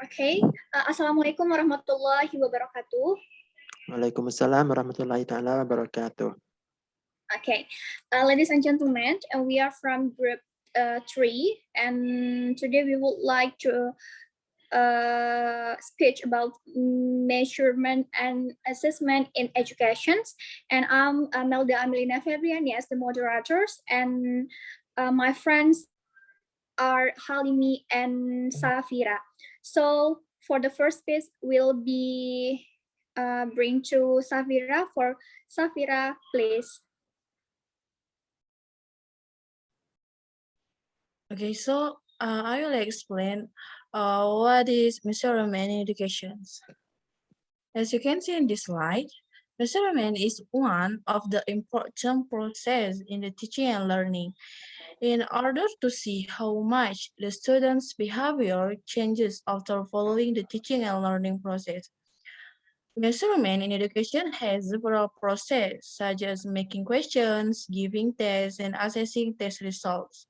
Okay. Assalamualaikum warahmatullahi wabarakatuh. Waalaikumsalam warahmatullahi taala wabarakatuh. Okay, ladies and gentlemen, we are from group 3, and today we would like to speech about measurement and assessment in education. And I'm Melda Amelina Febriani as the moderators, and my friends are Haleemee and Safira. So for the first speech, we'll be bring to Safira. For Safira, please. Okay, so I will explain what is measurement in education. As you can see in this slide, measurement is one of the important process in the teaching and learning. In order to see how much the student's behavior changes after following the teaching and learning process. Measurement in education has several processes, such as making questions, giving tests, and assessing test results.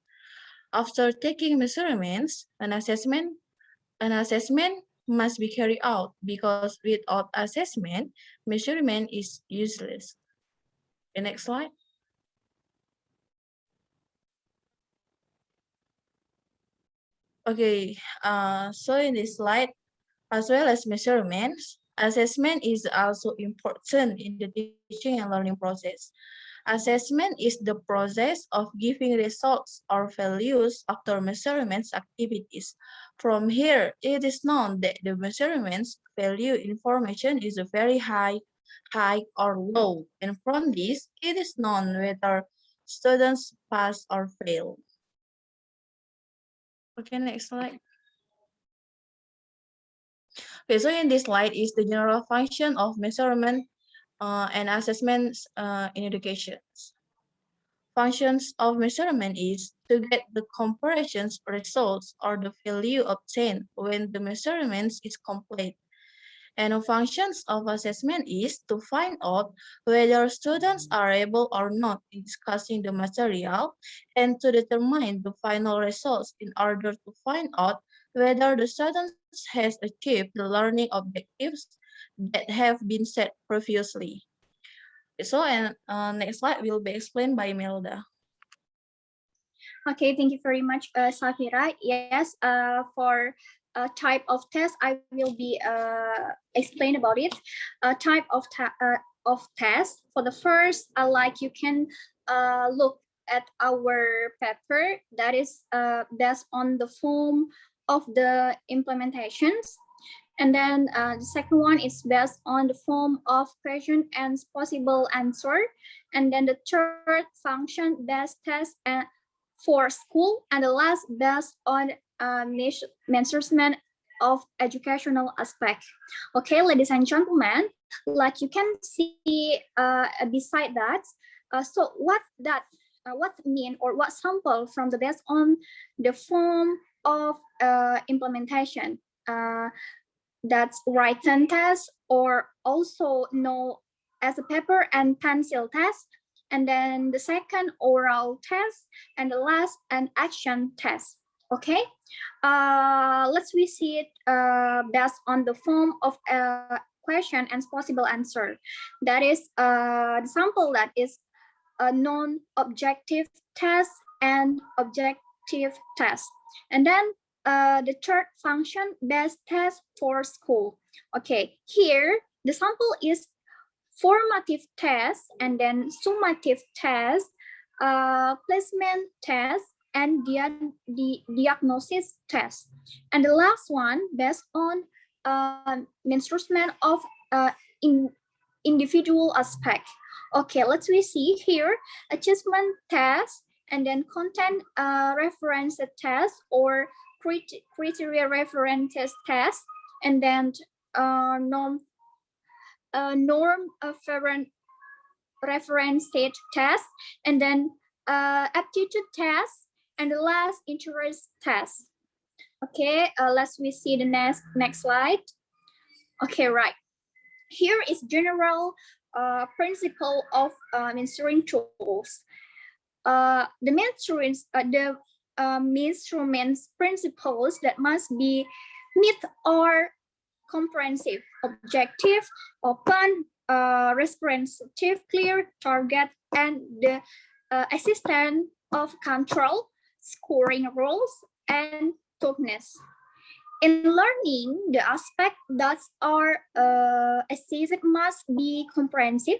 After taking measurements, an assessment must be carried out because without assessment, measurement is useless. The next slide. Okay, so in this slide, as well as measurements, assessment is also important in the teaching and learning process. Assessment is the process of giving results or values after measurements activities. From here, it is known that the measurements value information is very high or low, and from this, it is known whether students pass or fail. Okay, next slide. Okay, so in this slide is the general function of measurement and assessments in education. Functions of measurement is to get the comparisons results or the value obtained when the measurements is complete. And the functions of assessment is to find out whether students are able or not in discussing the material and to determine the final results in order to find out whether the students has achieved the learning objectives that have been set previously. So, and next slide will be explained by Melda. Okay, thank you very much, Safira. Yes, for type of test, I will be explain about it. Type of test. For the first, like you can look at our paper that is based on the form of the implementations. And then the second one is based on the form of question and possible answer. And then the third function based test and for school, and the last based on measurement of educational aspect. Okay, ladies and gentlemen, like you can see beside that, so what mean or what sample from the based on the form of implementation. That's written test, or also known as a paper and pencil test, and then the second oral test, and the last an action test. Okay, let's we see it based on the form of a question and possible answer. That is the sample that is a non-objective test and objective test, and then the third function based test for school. Okay, here the sample is formative test, and then summative test, placement test, and the diagnosis test. And the last one based on measurement of individual aspect. Okay, let's we see here achievement test, and then content reference test or criteria reference test, and then norm reference test, and then aptitude test, and the last interest test. Okay, let's we see the next slide. Okay, right. Here is general principle of measuring tools. The measurements principles that must be meet or comprehensive, objective, open, responsive, clear, target, and the existence of control, scoring rules, and toughness. In learning, the aspects that are assessed must be comprehensive,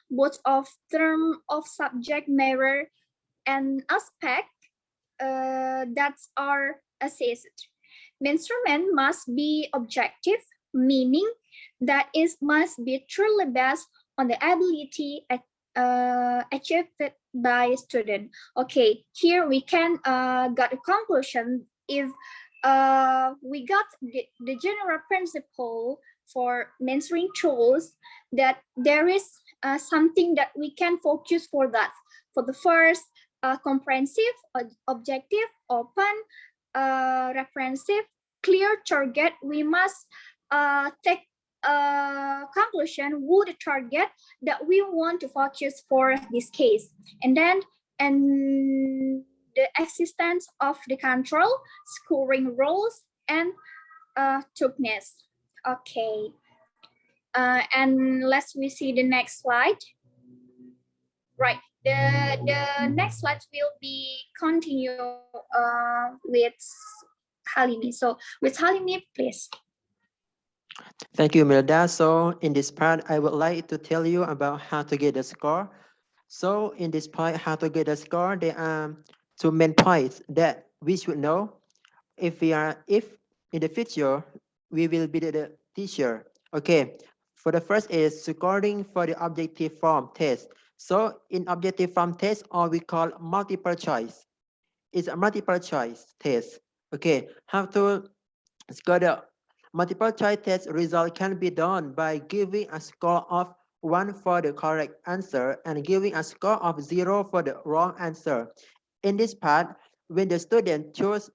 both of term of subject matter and aspect that are assessed. Measurement must be objective, meaning that it must be truly based on the ability achieved by student. Okay, here we can get a conclusion if we got the general principle for mentoring tools that there is something that we can focus for that. For the first, comprehensive, objective, open, referensive, clear target. We must take conclusion who the target that we want to focus for this case, and then the existence of the control, scoring rules, and toughness. Okay, and let's we see the next slide. Right, the next slide will be continue with Haleemee. So with Haleemee, please. Thank you, Melda. So in this part, I would like to tell you about how to get the score. So in this part, how to get the score, there are two main points that we should know. If in the future, we will be the teacher. Okay, for the first is scoring for the objective form test. So in objective form test, or we call multiple choice. It's a multiple choice test. Okay, how to score the multiple choice test result can be done by giving a score of 1 for the correct answer and giving a score of 0 for the wrong answer. In this part, when the student choose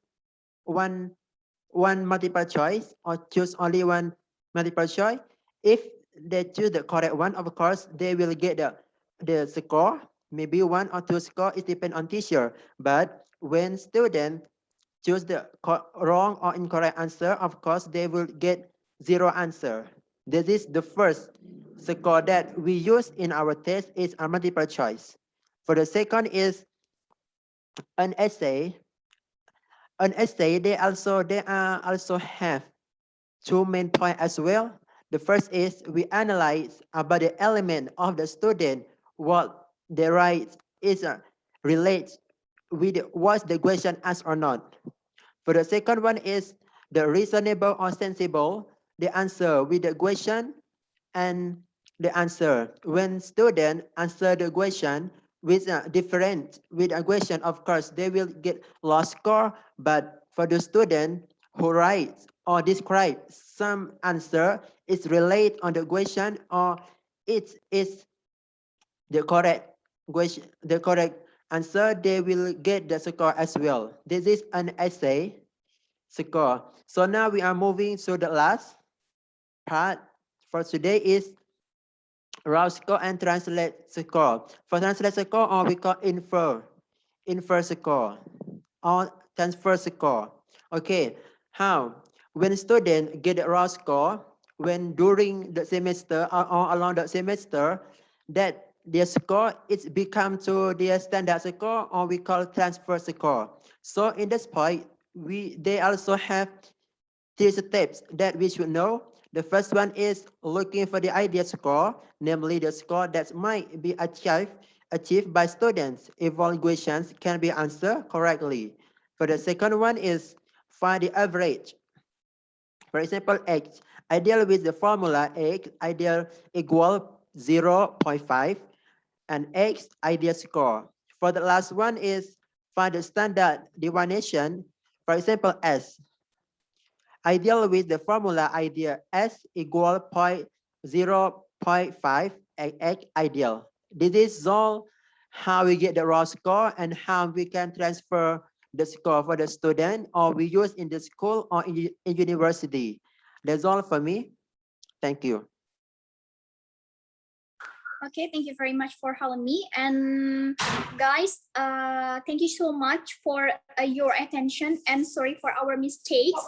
one multiple choice or choose only one multiple choice, if they choose the correct one, of course, they will get the score, maybe 1 or 2 score, it depends on teacher. But when student choose the wrong or incorrect answer, of course, they will get 0 answer. This is the first score that we use in our test is a multiple choice. For the second is an essay. An essay, they also have two main points as well. The first is we analyze about the element of the student, what they write is relates with what's the question asked or not. For the second one is the reasonable or sensible, the answer with the question and the answer. When student answer the question with different with a question, of course, they will get low score. But for the student who writes or describe some answer, it's relate on the question or it is the correct question, the correct answer, they will get the score as well. This is an essay score. So now we are moving to the last part for today is raw score and translate score. For translate score, or we call infer score or transfer score. Okay, how? When student get a raw score, when during the semester or along the semester, that their score it's become to their standard score, or we call transfer score. So in this point, they also have 3 steps that we should know. The first one is looking for the ideal score, namely the score that might be achieved by students if all questions can be answered correctly. For the second one is find the average. For example, X, ideal with the formula X, ideal equal 0.5, and X ideal score. For the last one is find the standard deviation. For example, S. Ideal with the formula idea S equal 0.5 X ideal. This is all how we get the raw score and how we can transfer the score for the student or we use in the school or in university. That's all for me. Thank you. Okay, thank you very much for Haleemee. And guys, thank you so much for your attention and sorry for our mistakes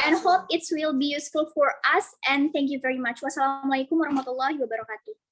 and hope it will be useful for us. And thank you very much. Wassalamualaikum warahmatullahi wabarakatuh.